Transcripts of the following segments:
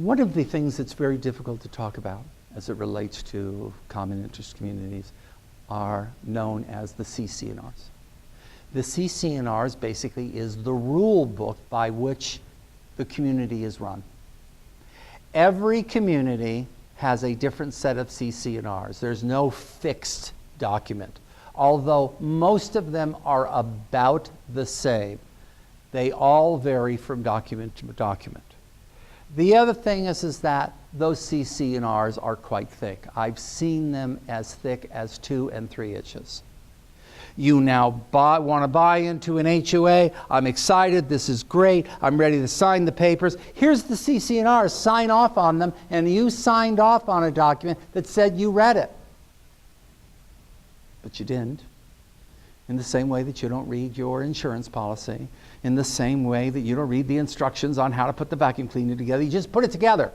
One of the things that's very difficult to talk about as it relates to common interest communities are known as the CC&Rs. The CC&Rs basically is the rule book by which the community is run. Every community has a different set of CC&Rs. There's no fixed document. Although most of them are about the same, they all vary from document to document. The other thing is that those CC&Rs are quite thick. I've seen them as thick as 2 and 3 inches. You now want to buy into an HOA. I'm excited. This is great. I'm ready to sign the papers. Here's the CC&Rs. Sign off on them. And you signed off on a document that said you read it. But you didn't. In the same way that you don't read your insurance policy. In the same way that you don't read the instructions on how to put the vacuum cleaner together. You just put it together.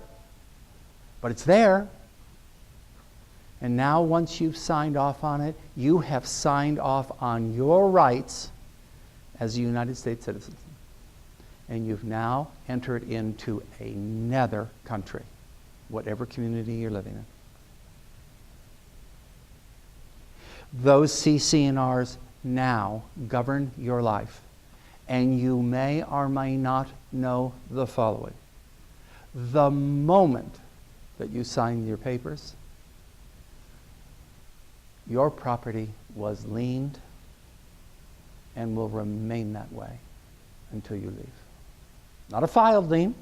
But it's there. And now once you've signed off on it, you have signed off on your rights as a United States citizen. And you've now entered into another country, whatever community you're living in. Those CC&Rs now govern your life. And you may or may not know the following. The moment that you sign your papers, your property was liened and will remain that way until you leave. Not a filed lien,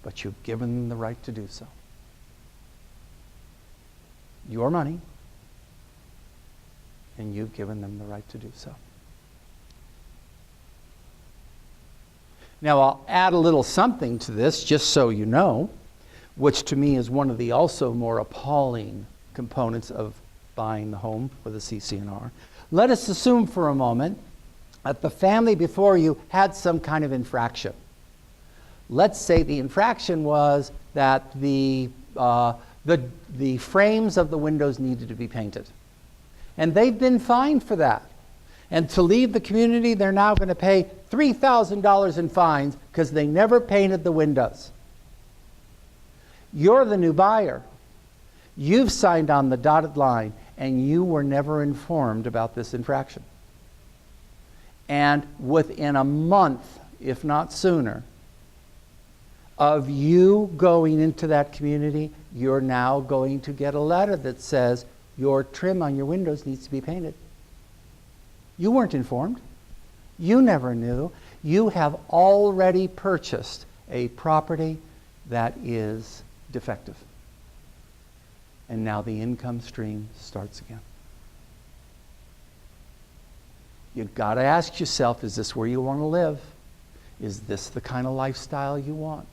but you've given them the right to do so. Your money, and you've given them the right to do so. Now, I'll add a little something to this, just so you know, which to me is one of the also more appalling components of buying the home with a CC&R. Let us assume for a moment that the family before you had some kind of infraction. Let's say the infraction was that the frames of the windows needed to be painted. And they've been fined for that. And to leave the community, they're now going to pay $3,000 in fines because they never painted the windows. You're the new buyer. You've signed on the dotted line, and you were never informed about this infraction. And within a month, if not sooner, of you going into that community, you're now going to get a letter that says your trim on your windows needs to be painted. You weren't informed. You never knew. You have already purchased a property that is defective. And now the income stream starts again. You've got to ask yourself, is this where you want to live? Is this the kind of lifestyle you want?